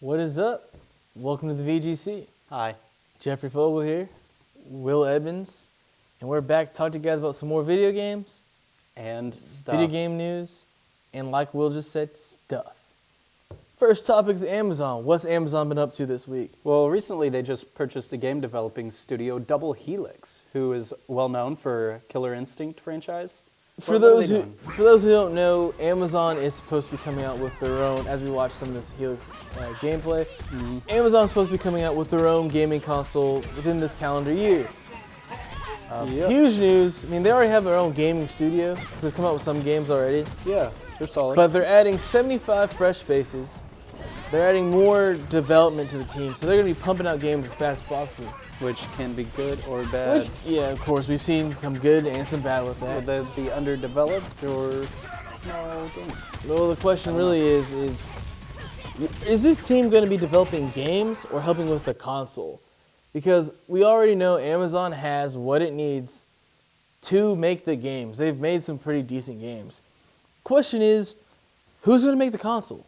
What is up? Welcome to the VGC. Hi. Jeffrey Fogel here, Will Edmonds, and we're back to talk to you guys about some more video games, And stuff. video game news, and like Will just said, stuff. First topic is Amazon. What's Amazon been up to this week? Well, recently they just purchased the game developing studio Double Helix, who is well known for Killer Instinct franchise. For What are those they who don't know, Amazon is supposed to be coming out with their own. As we watch some of this Helix gameplay, Amazon's supposed to be coming out with their own gaming console within this calendar year. Yep. Huge news. I mean, they already have their own gaming studio because they've come out with some games already. Yeah, they're solid. But they're adding 75 fresh faces. They're adding more development to the team, so they're going to be pumping out games as fast as possible. Which can be good or bad. Which, yeah, of course, we've seen some good and some bad with that. Will they be underdeveloped or small games? Well, the question really is this team going to be developing games or helping with the console? Because we already know Amazon has what it needs to make the games. They've made some pretty decent games. Question is, who's going to make the console?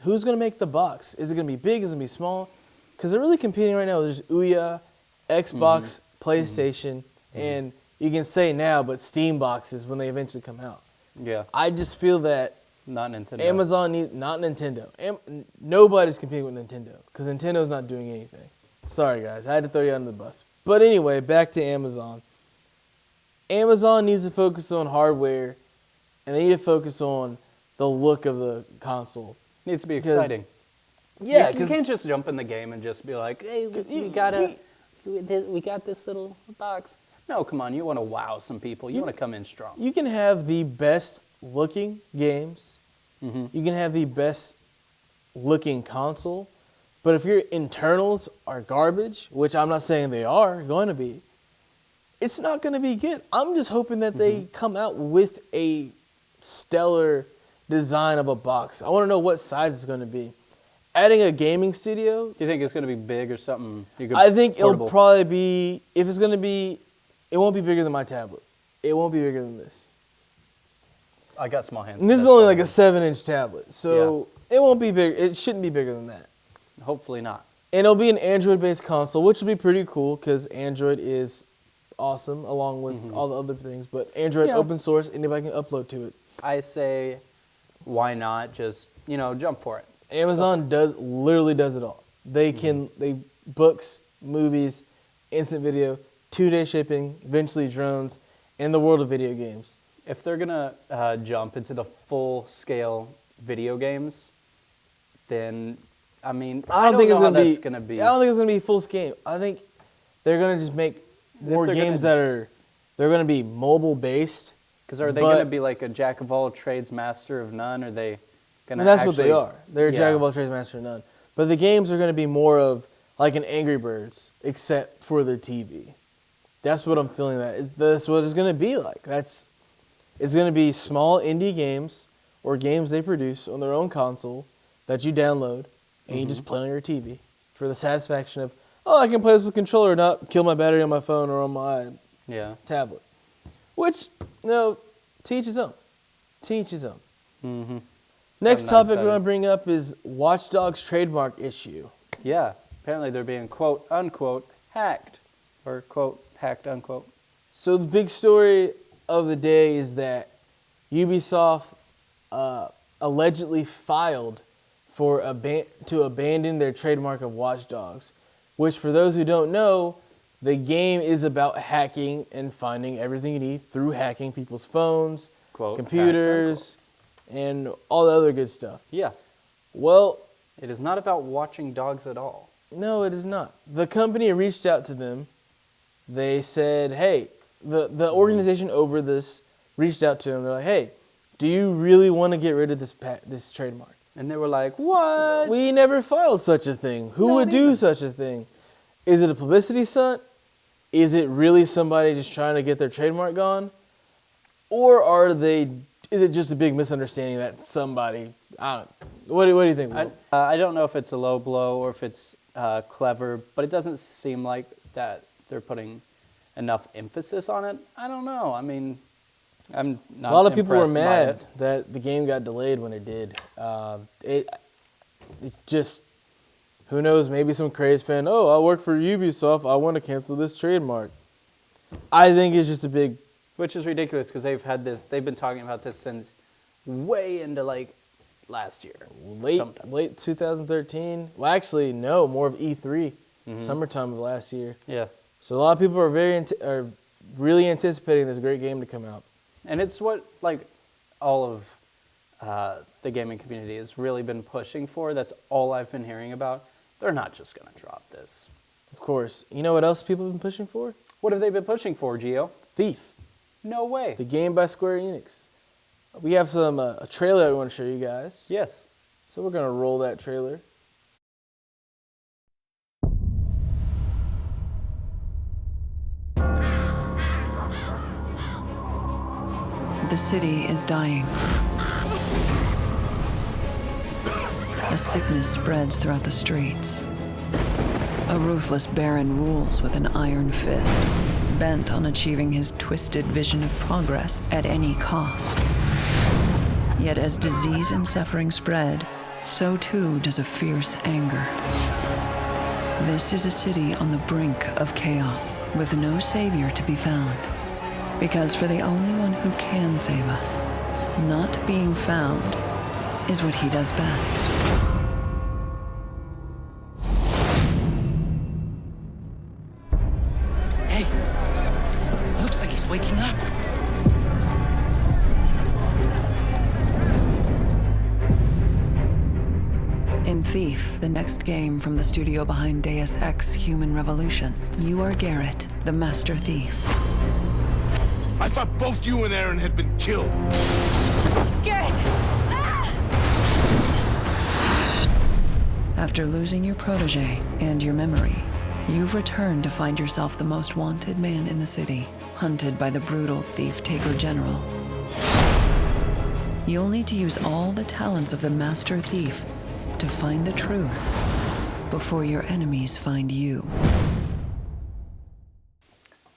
Who's going to make the box? Is it going to be big? Is it going to be small? Because they're really competing right now. There's Ouya, Xbox, PlayStation, and you can say now, but Steam boxes when they eventually come out. Yeah, I just feel that not Nintendo. Amazon needs, not Nintendo. Nobody's competing with Nintendo because Nintendo's not doing anything. Sorry, guys. I had to throw you under the bus. But anyway, back to Amazon. Amazon needs to focus on hardware, and they need to focus on the look of the console. Needs to be exciting. Yeah, you can't just jump in the game and just be like, hey, we got this little box. No, come on, you want to wow some people. You want to come in strong. You can have the best looking games. You can have the best looking console. But if your internals are garbage, which I'm not saying they are going to be, it's not going to be good. I'm just hoping that they come out with a stellar design of a box. I want to know what size it's going to be. Adding a gaming studio. Do you think it's going to be big or something? I think portable? it'll probably be, if it's going to be, it won't be bigger than my tablet. It won't be bigger than this. I got small hands. And this is only like a 7-inch tablet. So it won't be big. It shouldn't be bigger than that. Hopefully not. And it'll be an Android-based console, which will be pretty cool because Android is awesome along with all the other things. But Android open source, anybody can upload to it. I say, why not just, jump for it. Amazon literally does it all. They books, movies, instant video, 2-day shipping, eventually drones, in the world of video games. If they're going to jump into the full-scale video games, then, I don't think it's going to be. I don't think it's going to be full scale. I think they're going to just make more games they're going to be mobile-based. Because are they going to be like a jack of all trades, master of none? Are they going to That's what they are. They're a jack of all trades, master of none. But the games are going to be more of like an Angry Birds, except for the TV. That's what I'm feeling. That's what it's going to be like. It's going to be small indie games or games they produce on their own console that you download and you just play on your TV for the satisfaction of, I can play this with a controller and not kill my battery on my phone or on my tablet. Which, teach his own. Teach his own. Next topic we're going to bring up is Watch Dogs trademark issue. Yeah. Apparently they're being, quote, unquote, hacked. Or, quote, hacked, unquote. So the big story of the day is that Ubisoft allegedly filed for to abandon their trademark of Watch Dogs, which for those who don't know, the game is about hacking and finding everything you need through hacking people's phones, quote, computers, and all the other good stuff. Yeah. Well, it is not about watching dogs at all. No, it is not. The company reached out to them. They said, hey, the organization over this reached out to them. They're like, hey, do you really want to get rid of this trademark? And they were like, what? We never filed such a thing. Who would do such a thing? Is it a publicity stunt? Is it really somebody just trying to get their trademark gone? Or is it just a big misunderstanding that somebody, what do you think, Will? I don't know if it's a low blow or if it's clever, but it doesn't seem like that they're putting enough emphasis on it. I don't know. I'm not A lot of people were impressed by mad it. that the game got delayed when it did. It's just Who knows? Maybe some crazed fan, oh, I work for Ubisoft. I want to cancel this trademark. I think it's just a big... Which is ridiculous because they've been talking about this since way into like last year. Late 2013. Well, actually, no, more of E3, summertime of last year. Yeah. So a lot of people are really anticipating this great game to come out. And it's what like all of the gaming community has really been pushing for. That's all I've been hearing about. They're not just going to drop this. Of course. You know what else people have been pushing for? What have they been pushing for, Gio? Thief. No way. The game by Square Enix. We have a trailer I want to show you guys. Yes. So we're going to roll that trailer. The city is dying. A sickness spreads throughout the streets. A ruthless baron rules with an iron fist, bent on achieving his twisted vision of progress at any cost. Yet as disease and suffering spread, so too does a fierce anger. This is a city on the brink of chaos, with no savior to be found. Because for the only one who can save us, not being found is what he does best. Hey, looks like he's waking up. In Thief, the next game from the studio behind Deus Ex: Human Revolution, you are Garrett, the master thief. I thought both you and Aaron had been killed. Garrett! Ah! After losing your protege and your memory, you've returned to find yourself the most wanted man in the city, hunted by the brutal thief-taker general. You'll need to use all the talents of the master thief to find the truth before your enemies find you.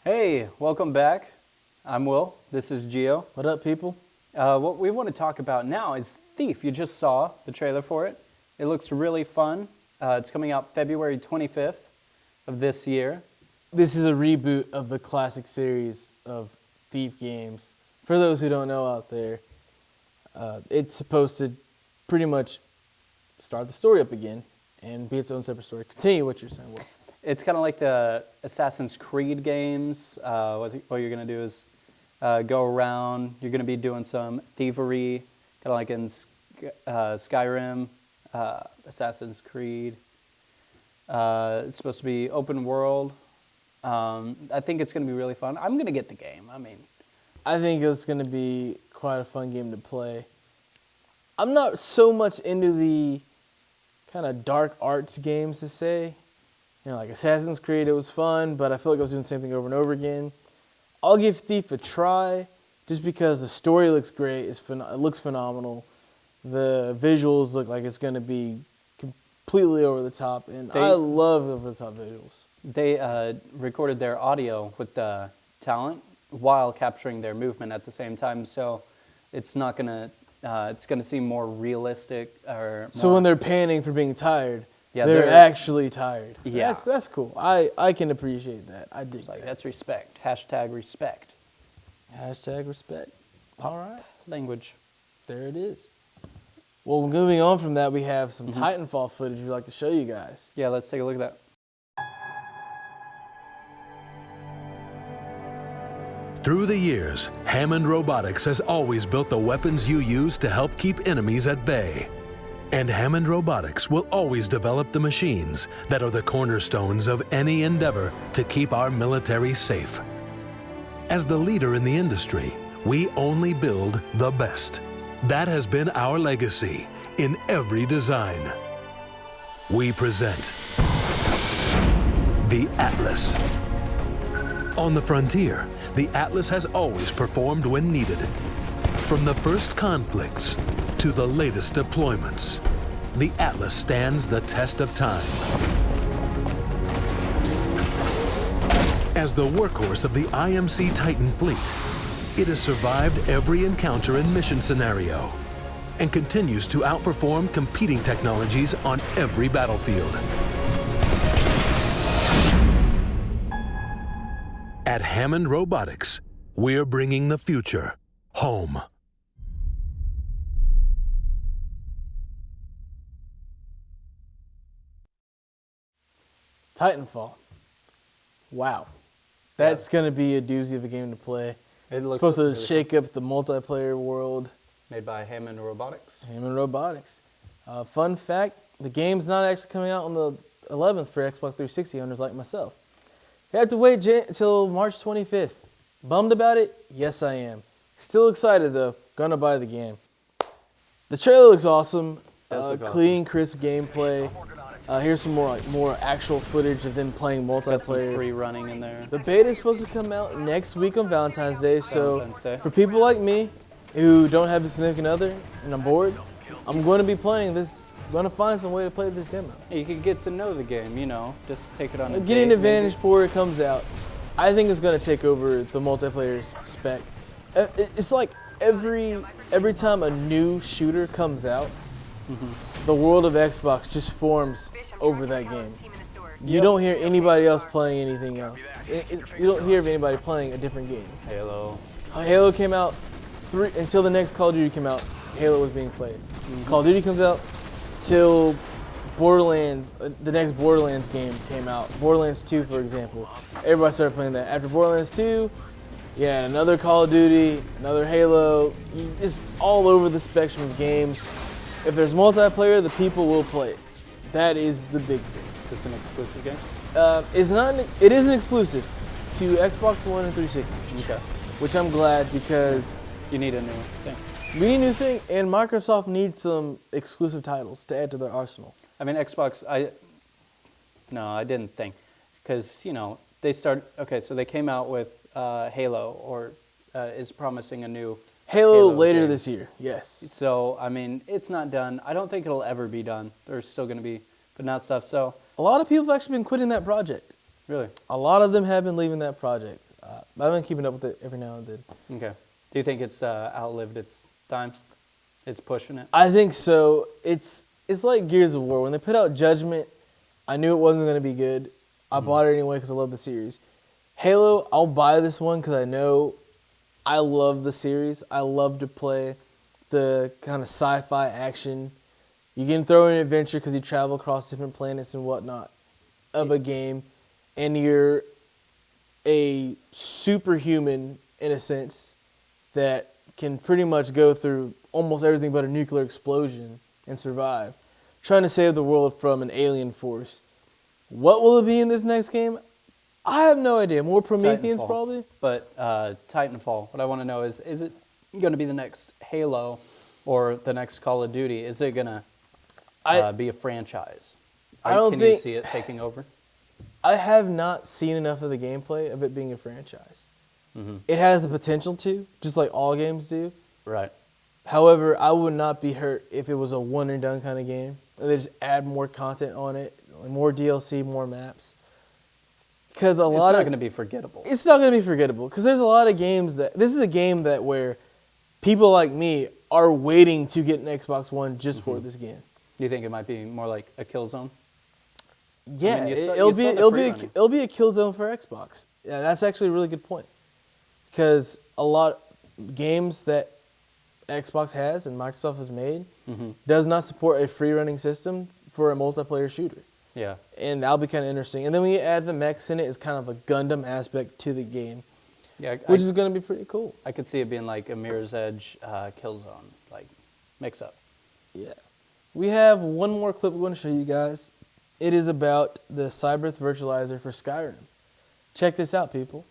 Hey, welcome back. I'm Will. This is Gio. What up, people? What we want to talk about now is Thief. You just saw the trailer for it. It looks really fun. It's coming out February 25th of this year. This is a reboot of the classic series of Thief games. For those who don't know out there, it's supposed to pretty much start the story up again and be its own separate story. Continue what you're saying, Will. It's kind of like the Assassin's Creed games. What you're going to do is go around. You're going to be doing some thievery, kind of like in Skyrim, Assassin's Creed. It's supposed to be open world. I think it's going to be really fun. I'm going to get the game. I think it's going to be quite a fun game to play. I'm not so much into the kind of dark arts games to say. You know, like Assassin's Creed, it was fun, but I feel like I was doing the same thing over and over again. I'll give Thief a try just because the story looks great. It looks phenomenal. The visuals look like it's going to be completely over the top, and I love over the top visuals. They recorded their audio with the talent while capturing their movement at the same time, so it's not going to. It's going to seem more realistic. So when they're panning for being tired, yeah, they're actually tired. Yeah, that's cool. I can appreciate that. I dig that. That's respect. Hashtag respect. Hashtag respect. All right. Language. There it is. Well, moving on from that, we have some Titanfall footage we'd like to show you guys. Yeah, let's take a look at that. Through the years, Hammond Robotics has always built the weapons you use to help keep enemies at bay. And Hammond Robotics will always develop the machines that are the cornerstones of any endeavor to keep our military safe. As the leader in the industry, we only build the best. That has been our legacy in every design. We present the Atlas. On the frontier, the Atlas has always performed when needed. From the first conflicts to the latest deployments, the Atlas stands the test of time. As the workhorse of the IMC Titan fleet, it has survived every encounter and mission scenario. and continues to outperform competing technologies on every battlefield. At Hammond Robotics, we're bringing the future home. Titanfall. Wow. That's going to be a doozy of a game to play. It looks supposed to really shake up the multiplayer world. made by Hammond Robotics. Hammond Robotics. Fun fact, the game's not actually coming out on the 11th for Xbox 360 owners like myself. You have to wait until March 25th. Bummed about it? Yes, I am. Still excited, though. Gonna buy the game. The trailer looks awesome. Does look Clean, crisp gameplay. Here's some more actual footage of them playing multiplayer. Got some free running in there. The beta is supposed to come out next week on Valentine's Day, so Valentine's Day. for people like me who don't have a significant other and I'm bored, I'm going to be playing this. Going to find some way to play this demo. You could get to know the game, you know, just take it on a Get an date, advantage maybe. before it comes out. I think it's going to take over the multiplayer spec. It's like every time a new shooter comes out, the world of Xbox just forms over that game. You don't hear anybody else playing anything else. You don't hear of anybody playing a different game. Halo. Halo came out until the next Call of Duty came out. Halo was being played. Call of Duty comes out till Borderlands, the next Borderlands game came out. Borderlands 2, for example. Everybody started playing that. After Borderlands 2, yeah, another Call of Duty, another Halo. It's all over the spectrum of games. If there's multiplayer, the people will play it. That is the big thing. Is this an exclusive game? It isn't exclusive to Xbox One and 360, Okay. which I'm glad because You need a new thing. we need a new thing, and Microsoft needs some exclusive titles to add to their arsenal. I mean, Xbox, I didn't think. Because, you know, so they came out with Halo, or is promising a new Halo later game. this year, yes. So, I mean, it's not done. I don't think it'll ever be done. There's still going to be putting out stuff. So, A lot of people have actually been quitting that project. really, A lot of them have been leaving that project. I've been keeping up with it every now and then. okay. Do you think it's outlived its time? It's pushing it? I think so. It's like Gears of War. When they put out Judgment, I knew it wasn't going to be good. I bought it anyway because I love the series. Halo, I'll buy this one because I know I love the series. I love to play the kind of sci-fi action. You can throw in an adventure because you travel across different planets and whatnot of a game. And you're a superhuman in a sense that can pretty much go through almost everything but a nuclear explosion and survive, trying to save the world from an alien force. What will it be in this next game? I have no idea. More Prometheans, Titanfall. probably? But Titanfall, what I want to know is it going to be the next Halo or the next Call of Duty? Is it going to be a franchise? Can you see it taking over? I have not seen enough of the gameplay of it being a franchise. It has the potential to, just like all games do. Right. However, I would not be hurt if it was a one and done kind of game. And they just add more content on it, more DLC, more maps. Because It's not going to be forgettable. It's not going to be forgettable because there's a lot of games that this is a game that where people like me are waiting to get an Xbox One just for this game. Do you think it might be more like a Killzone? Yeah, I mean, it'll be a kill zone for Xbox. Yeah, that's actually a really good point. Because a lot of games that Xbox has and Microsoft has made does not support a free running system for a multiplayer shooter. Yeah. And that'll be kind of interesting. And then when you add the mechs in it, it's kind of a Gundam aspect to the game, Yeah. which is going to be pretty cool. I could see it being like a Mirror's Edge Killzone, like mix up. Yeah. We have one more clip we want to show you guys. It is about the Cyberth virtualizer for Skyrim. Check this out, people.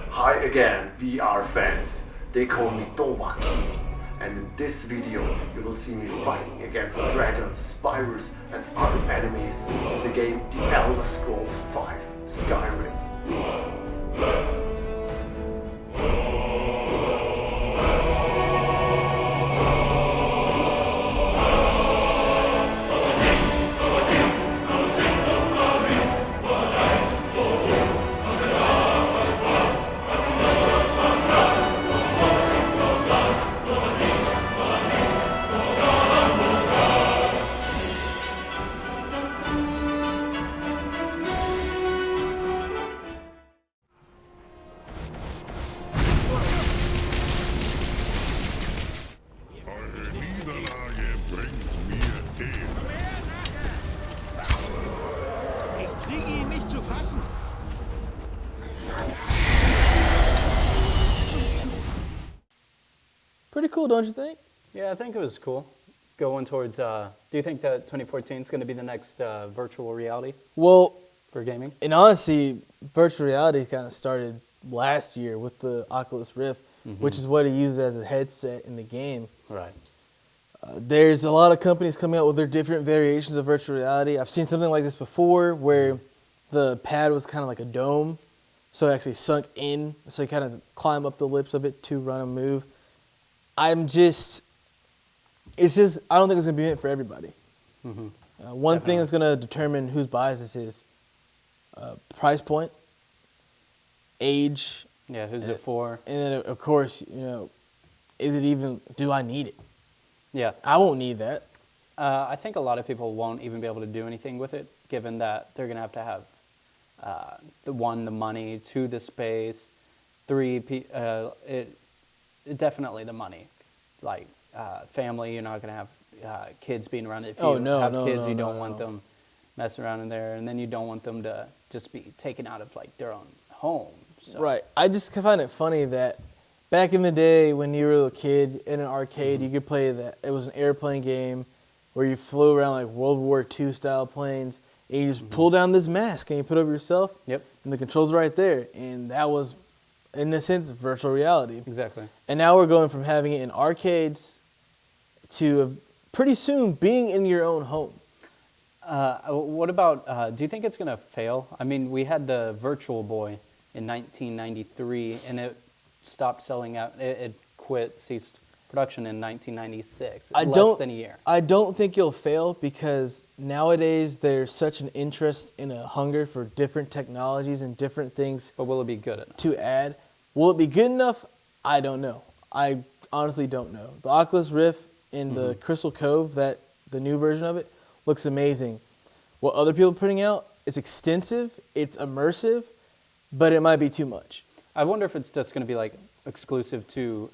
Hi again, VR fans. They call me Dovaki. And in this video, you will see me fighting against dragons, spiders, and other enemies in the game The Elder Scrolls V Skyrim. Pretty cool, don't you think? Yeah, I think it was cool. Going towards, do you think that 2014 is going to be the next virtual reality Well, for gaming? and honestly, virtual reality kind of started last year with the Oculus Rift, which is what it uses as a headset in the game. Right. There's a lot of companies coming out with their different variations of virtual reality. I've seen something like this before where the pad was kind of like a dome, so it actually sunk in, so you kind of climb up the lips of it to run and move. I don't think it's going to be meant for everybody. One thing that's going to determine whose buys this is price point, age. Yeah, who's it for? And then, of course, do I need it? Yeah. I won't need that. I think a lot of people won't even be able to do anything with it, given that they're going to have the money, 2, the space, 3, definitely the money. Like family, you're not going to have kids being around it. If you have kids, you don't want them messing around in there, and then you don't want them to just be taken out of like their own home. So. Right. I just find it funny that back in the day when you were a kid in an arcade, you could play that. It was an airplane game where you flew around like World War II style planes, and you just pull down this mask and you put it over yourself. Yep. And the controls right there, and that was, in a sense, virtual reality. Exactly. And now we're going from having it in arcades to pretty soon being in your own home. What about, do you think it's going to fail? I mean, we had the Virtual Boy in 1993, and it stopped selling out. It ceased production in 1996, less than a year. I don't think it'll fail because nowadays there's such an interest and a hunger for different technologies and different things. But will it be good enough? To add. Will it be good enough? I don't know. I honestly don't know. The Oculus Rift and the Crystal Cove, the new version of it, looks amazing. What other people are putting out is extensive, it's immersive, but it might be too much. I wonder if it's just going to be like exclusive to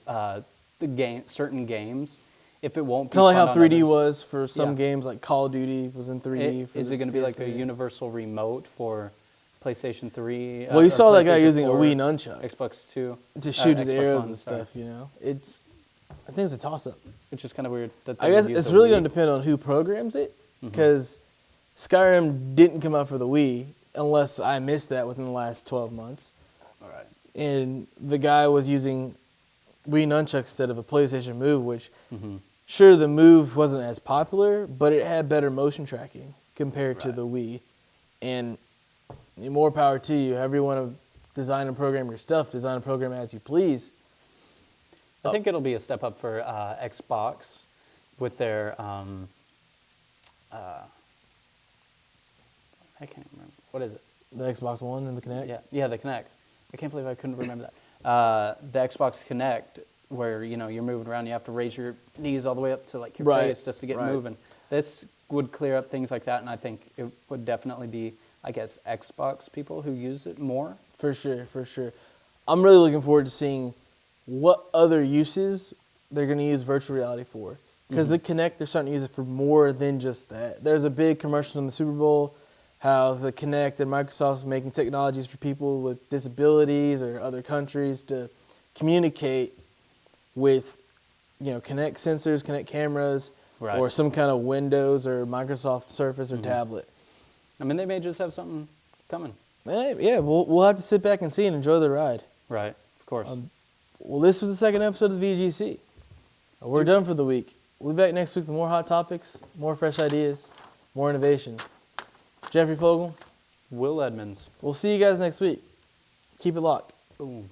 certain games. If it won't be kind of like how 3D others. Was for some games, like Call of Duty was in 3D. Is it going to be like a universal remote for PlayStation 3? Well, you saw that guy using a Wii nunchuck, Xbox 2 to shoot his Xbox arrows One, and stuff. sorry. You know, I think it's a toss-up. Which is kind of weird. That I guess it's really going to depend on who programs it, because Skyrim didn't come out for the Wii, unless I missed that within the last 12 months. All right. And the guy was using Wii nunchuck instead of a PlayStation Move, which, sure, the Move wasn't as popular, but it had better motion tracking compared to the Wii. And more power to you. However you want to design and program your stuff, design and program as you please. I think it'll be a step up for Xbox with their, I can't remember. What is it? The Xbox One and the Kinect? Yeah, the Kinect. I can't believe I couldn't remember that. The Xbox Kinect, where you're moving around, you have to raise your knees all the way up to like your face just to get moving. This would clear up things like that, and I think it would definitely be, I guess, Xbox people who use it more. For sure, for sure. I'm really looking forward to seeing what other uses they're going to use virtual reality for. Because the Kinect, they're starting to use it for more than just that. There's a big commercial in the Super Bowl how the Kinect and Microsoft's making technologies for people with disabilities or other countries to communicate with, Kinect sensors, Kinect cameras, or some kind of Windows or Microsoft Surface or tablet. I mean, they may just have something coming. Yeah, we'll have to sit back and see and enjoy the ride. Right, of course. Well, this was the second episode of the VGC. We're done for the week. We'll be back next week with more hot topics, more fresh ideas, more innovation. Jeffrey Fogel. Will Edmonds. We'll see you guys next week. Keep it locked. Boom.